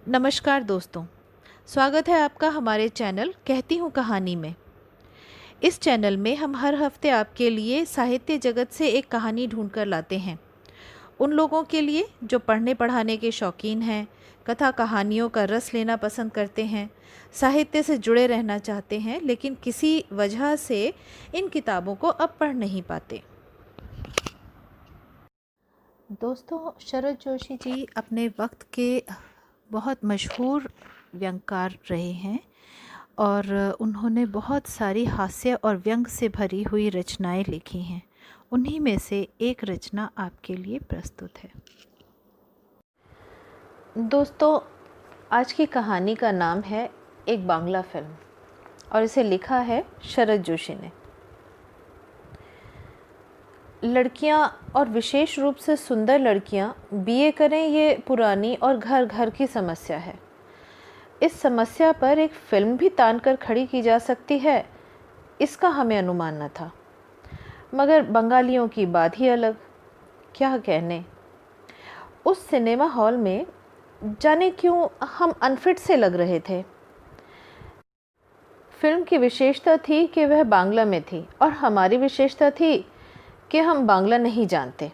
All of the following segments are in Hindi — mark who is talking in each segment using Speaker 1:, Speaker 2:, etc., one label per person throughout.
Speaker 1: नमस्कार दोस्तों, स्वागत है आपका हमारे चैनल कहती हूँ कहानी में। इस चैनल में हम हर हफ्ते आपके लिए साहित्य जगत से एक कहानी ढूंढ कर लाते हैं। उन लोगों के लिए जो पढ़ने पढ़ाने के शौकीन हैं, कथा कहानियों का रस लेना पसंद करते हैं, साहित्य से जुड़े रहना चाहते हैं लेकिन किसी वजह से इन किताबों को अब पढ़ नहीं पाते। दोस्तों, शरद जोशी जी अपने वक्त के बहुत मशहूर व्यंगकार रहे हैं और उन्होंने बहुत सारी हास्य और व्यंग से भरी हुई रचनाएं लिखी हैं। उन्हीं में से एक रचना आपके लिए प्रस्तुत है। दोस्तों, आज की कहानी का नाम है एक बांग्ला फिल्म और इसे लिखा है शरद जोशी ने। लड़कियां और विशेष रूप से सुंदर लड़कियां बीए करें, ये पुरानी और घर घर की समस्या है। इस समस्या पर एक फिल्म भी तान कर खड़ी की जा सकती है, इसका हमें अनुमान न था। मगर बंगालियों की बात ही अलग, क्या कहने। उस सिनेमा हॉल में जाने क्यों हम अनफिट से लग रहे थे। फिल्म की विशेषता थी कि वह बांग्ला में थी और हमारी विशेषता थी कि हम बांग्ला नहीं जानते।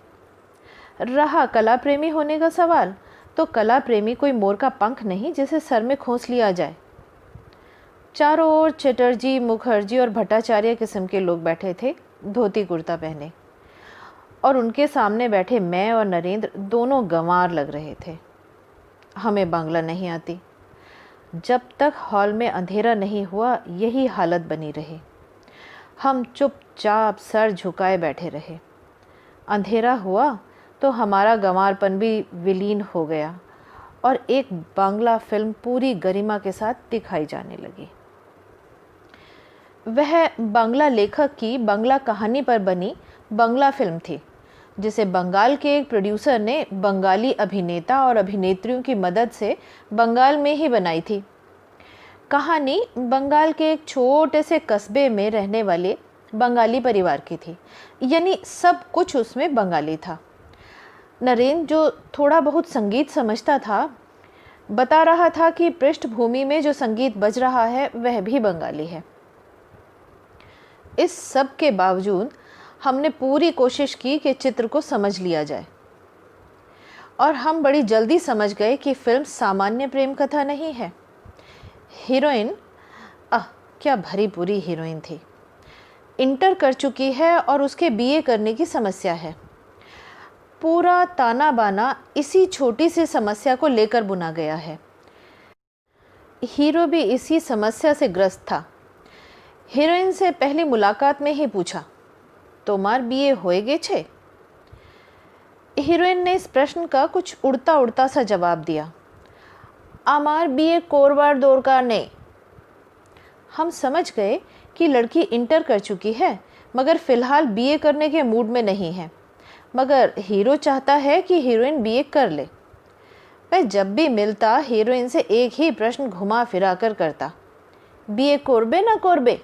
Speaker 1: रहा कला प्रेमी होने का सवाल, तो कला प्रेमी कोई मोर का पंख नहीं जिसे सर में खोंस लिया जाए। चारों ओर चटर्जी, मुखर्जी और भट्टाचार्य किस्म के लोग बैठे थे, धोती कुर्ता पहने, और उनके सामने बैठे मैं और नरेंद्र दोनों गंवार लग रहे थे। हमें बांग्ला नहीं आती। जब तक हॉल में अंधेरा नहीं हुआ यही हालत बनी रही। हम चुपचाप सर झुकाए बैठे रहे। अंधेरा हुआ तो हमारा गंवारपन भी विलीन हो गया और एक बांग्ला फिल्म पूरी गरिमा के साथ दिखाई जाने लगी। वह बांग्ला लेखक की बांग्ला कहानी पर बनी बांग्ला फिल्म थी, जिसे बंगाल के एक प्रोड्यूसर ने बंगाली अभिनेता और अभिनेत्रियों की मदद से बंगाल में ही बनाई थी। कहानी बंगाल के एक छोटे से कस्बे में रहने वाले बंगाली परिवार की थी, यानी सब कुछ उसमें बंगाली था। नरेंद्र, जो थोड़ा बहुत संगीत समझता था, बता रहा था कि पृष्ठभूमि में जो संगीत बज रहा है वह भी बंगाली है। इस सब के बावजूद हमने पूरी कोशिश की कि चित्र को समझ लिया जाए, और हम बड़ी जल्दी समझ गए कि फिल्म सामान्य प्रेम कथा नहीं है। हीरोइन, क्या भरी पूरी हीरोइन थी। इंटर कर चुकी है और उसके बीए करने की समस्या है। पूरा ताना बाना इसी छोटी सी समस्या को लेकर बुना गया है। हीरो भी इसी समस्या से ग्रस्त था। हीरोइन से पहली मुलाकात में ही पूछा, तोमार बीए होएगे छे? हीरोइन ने इस प्रश्न का कुछ उड़ता उड़ता सा जवाब दिया, आमार बीए कोरबार दरकार नहीं। हम समझ गए कि लड़की इंटर कर चुकी है मगर फिलहाल बीए करने के मूड में नहीं है, मगर हीरो चाहता है कि हीरोइन बीए कर ले। वह जब भी मिलता हीरोइन से एक ही प्रश्न घुमा फिरा कर करता, बीए कोरबे ना कोरबे।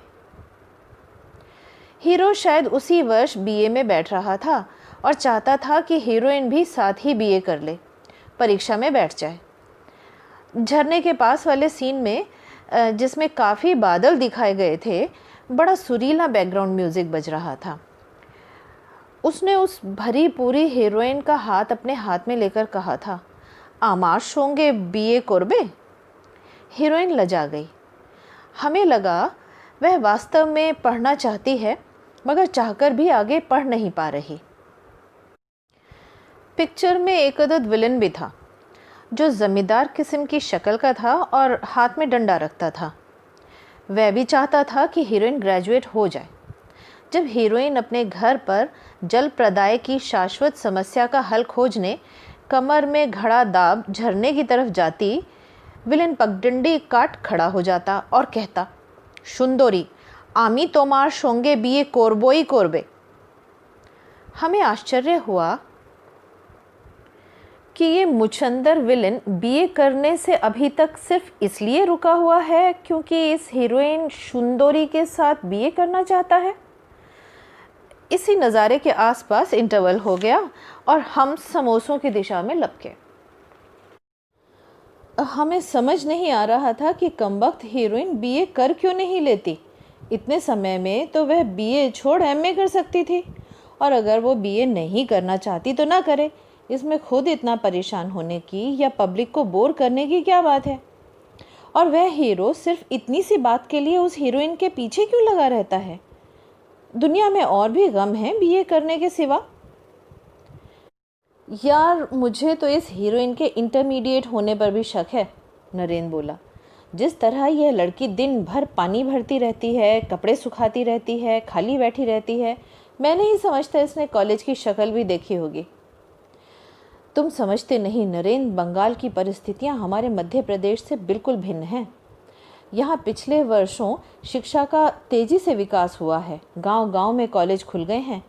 Speaker 1: हीरो शायद उसी वर्ष बीए में बैठ रहा था और चाहता था कि हीरोइन भी साथ ही बीए कर ले, परीक्षा में बैठ जाए। झरने के पास वाले सीन में, जिसमें काफ़ी बादल दिखाए गए थे, बड़ा सुरीला बैकग्राउंड म्यूज़िक बज रहा था। उसने उस भरी पूरी हीरोइन का हाथ अपने हाथ में लेकर कहा था, आमार सोंगे बीए कोरबे। हीरोइन लजा गई। हमें लगा वह वास्तव में पढ़ना चाहती है मगर चाहकर भी आगे पढ़ नहीं पा रही। पिक्चर में एक अदद विलन भी था जो जमींदार किस्म की शक्ल का था और हाथ में डंडा रखता था। वह भी चाहता था कि हीरोइन ग्रेजुएट हो जाए। जब हीरोइन अपने घर पर जल प्रदाय की शाश्वत समस्या का हल खोजने कमर में घड़ा दाब झरने की तरफ जाती, विलेन पगडंडी काट खड़ा हो जाता और कहता, सुंदरी, आमी तोमार सोंगे बीए कोरबोई कोरबे। हमें आश्चर्य हुआ कि ये मुचंदर विलेन बीए करने से अभी तक सिर्फ इसलिए रुका हुआ है क्योंकि इस हीरोइन सुंदरी के साथ बीए करना चाहता है। इसी नज़ारे के आसपास इंटरवल हो गया और हम समोसों की दिशा में लपके। हमें समझ नहीं आ रहा था कि कमबख्त हीरोइन बीए कर क्यों नहीं लेती। इतने समय में तो वह बीए छोड़ एमए कर सकती थी, और अगर वो बीए नहीं करना चाहती तो ना करे। इसमें खुद इतना परेशान होने की या पब्लिक को बोर करने की क्या बात है। और वह हीरो सिर्फ इतनी सी बात के लिए उस हीरोइन के पीछे क्यों लगा रहता है। दुनिया में और भी गम हैं बीए करने के सिवा। यार, मुझे तो इस हीरोइन के इंटरमीडिएट होने पर भी शक है, नरेंद्र बोला। जिस तरह यह लड़की दिन भर पानी भरती रहती है, कपड़े सुखाती रहती है, खाली बैठी रहती है, मैं नहीं समझता इसने कॉलेज की शक्ल भी देखी होगी। तुम समझते नहीं नरेंद्र, बंगाल की परिस्थितियां हमारे मध्य प्रदेश से बिल्कुल भिन्न हैं। यहाँ पिछले वर्षों शिक्षा का तेज़ी से विकास हुआ है। गांव-गांव में कॉलेज खुल गए हैं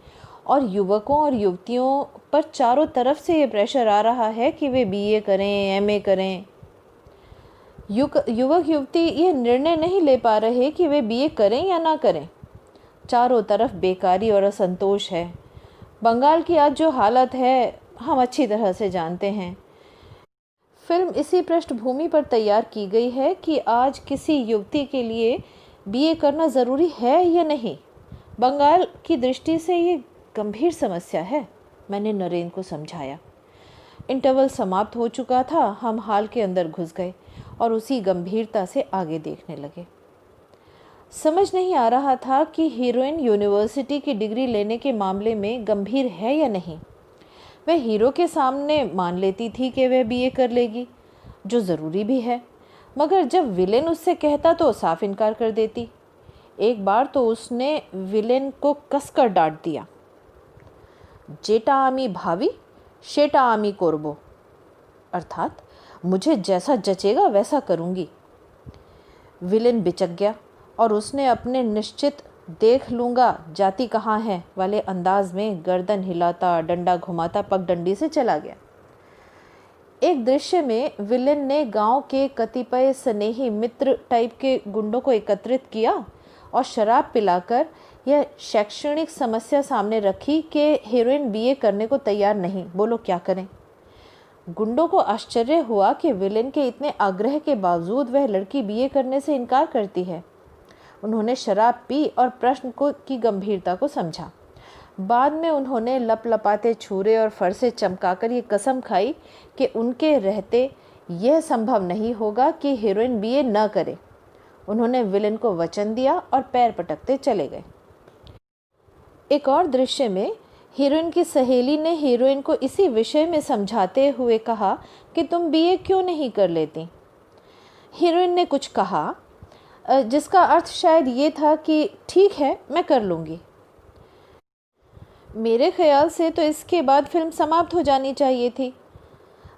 Speaker 1: और युवकों और युवतियों पर चारों तरफ से ये प्रेशर आ रहा है कि वे बीए करें, एमए करें। युवक युवती ये निर्णय नहीं ले पा रहे कि वे बीए करें या ना करें। चारों तरफ बेकारी और असंतोष है। बंगाल की आज जो हालत है हम अच्छी तरह से जानते हैं। फिल्म इसी पृष्ठभूमि पर तैयार की गई है कि आज किसी युवती के लिए बीए करना ज़रूरी है या नहीं। बंगाल की दृष्टि से ये गंभीर समस्या है, मैंने नरेंद्र को समझाया। इंटरवल समाप्त हो चुका था। हम हॉल के अंदर घुस गए और उसी गंभीरता से आगे देखने लगे। समझ नहीं आ रहा था कि हीरोइन यूनिवर्सिटी की डिग्री लेने के मामले में गंभीर है या नहीं। वह हीरो के सामने मान लेती थी कि वह बीए कर लेगी, जो ज़रूरी भी है, मगर जब विलेन उससे कहता तो साफ इनकार कर देती। एक बार तो उसने विलेन को कसकर डांट दिया, जेटा आमी भावी शेटा आमी कोरबो, अर्थात मुझे जैसा जचेगा वैसा करूँगी। विलेन बिचक गया और उसने अपने निश्चित देख लूँगा जाति कहाँ है वाले अंदाज में गर्दन हिलाता, डंडा घुमाता पगडंडी से चला गया। एक दृश्य में विलेन ने गांव के कतिपय स्नेही मित्र टाइप के गुंडों को एकत्रित किया और शराब पिलाकर यह शैक्षणिक समस्या सामने रखी कि हीरोइन बीए करने को तैयार नहीं, बोलो क्या करें। गुंडों को आश्चर्य हुआ कि विलेन के इतने आग्रह के बावजूद वह लड़की बीए करने से इनकार करती है। उन्होंने शराब पी और प्रश्न की गंभीरता को समझा। बाद में उन्होंने लपलपाते छुरे और फरसे चमकाकर ये कसम खाई कि उनके रहते यह संभव नहीं होगा कि हीरोइन बीए न करे। उन्होंने विलेन को वचन दिया और पैर पटकते चले गए। एक और दृश्य में हीरोइन की सहेली ने हीरोइन को इसी विषय में समझाते हुए कहा कि तुम बीए क्यों नहीं कर लेती। हीरोइन ने कुछ कहा जिसका अर्थ शायद ये था कि ठीक है, मैं कर लूँगी। मेरे ख्याल से तो इसके बाद फिल्म समाप्त हो जानी चाहिए थी।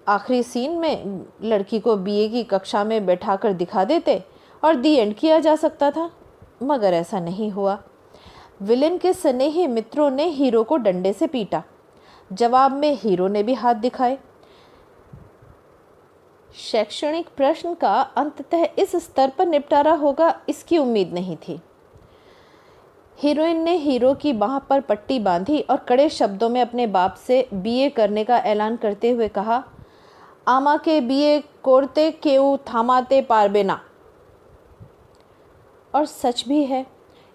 Speaker 1: आखिरी सीन में लड़की को बीए की कक्षा में बैठाकर दिखा देते और दी एंड किया जा सकता था, मगर ऐसा नहीं हुआ। विलेन के स्नेही मित्रों ने हीरो को डंडे से पीटा। जवाब में हीरो ने भी हाथ दिखाए। शैक्षणिक प्रश्न का अंततः इस स्तर पर निपटारा होगा, इसकी उम्मीद नहीं थी। हीरोइन ने हीरो की बाह पर पट्टी बांधी और कड़े शब्दों में अपने बाप से बीए करने का ऐलान करते हुए कहा, आमा के बीए कोरते केऊ थामाते पारबे ना। और सच भी है,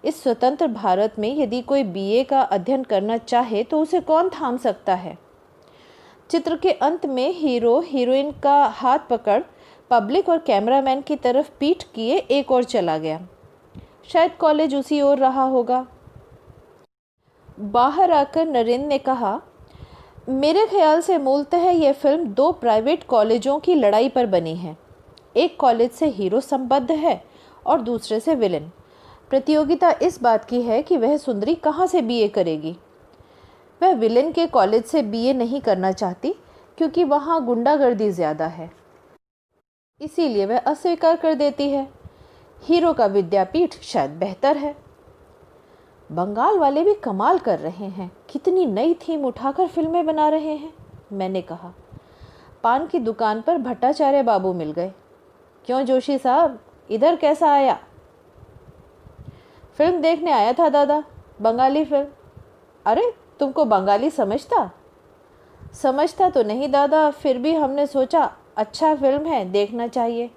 Speaker 1: इस स्वतंत्र भारत में यदि कोई बीए का अध्ययन करना चाहे तो उसे कौन थाम सकता है। चित्र के अंत में हीरो हीरोइन का हाथ पकड़ पब्लिक और कैमरामैन की तरफ पीठ किए एक और चला गया। शायद कॉलेज उसी ओर रहा होगा। बाहर आकर नरेंद्र ने कहा, मेरे ख्याल से मूलतः यह फिल्म दो प्राइवेट कॉलेजों की लड़ाई पर बनी है। एक कॉलेज से हीरो संबद्ध है और दूसरे से विलेन। प्रतियोगिता इस बात की है कि वह सुंदरी कहाँ से बीए करेगी। वह विलेन के कॉलेज से बीए नहीं करना चाहती क्योंकि वहाँ गुंडागर्दी ज़्यादा है, इसीलिए वह अस्वीकार कर देती है। हीरो का विद्यापीठ शायद बेहतर है। बंगाल वाले भी कमाल कर रहे हैं, कितनी नई थीम उठाकर फिल्में बना रहे हैं, मैंने कहा। पान की दुकान पर भट्टाचार्य बाबू मिल गए। क्यों जोशी साहब, इधर कैसा आया? फिल्म देखने आया था दादा, बंगाली फिल्म। अरे, तुमको बंगाली समझता तो नहीं दादा, फिर भी हमने सोचा अच्छा फिल्म है, देखना चाहिए।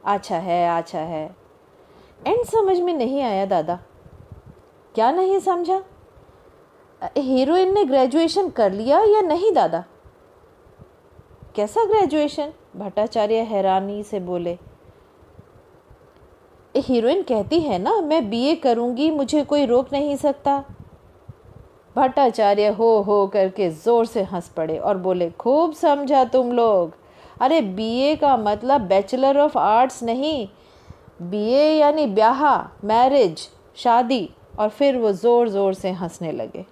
Speaker 1: अच्छा है, अच्छा है। एंड समझ में नहीं आया दादा। क्या नहीं समझा? हीरोइन ने ग्रेजुएशन कर लिया या नहीं दादा? कैसा ग्रेजुएशन? भट्टाचार्य हैरानी से बोले। हीरोइन कहती है ना, मैं बीए करूंगी, मुझे कोई रोक नहीं सकता। भट्टाचार्य हो करके जोर से हंस पड़े और बोले, खूब समझा तुम लोग। अरे बीए का मतलब बैचलर ऑफ आर्ट्स नहीं, बीए यानी ब्याह, मैरिज, शादी। और फिर वो ज़ोर ज़ोर से हंसने लगे।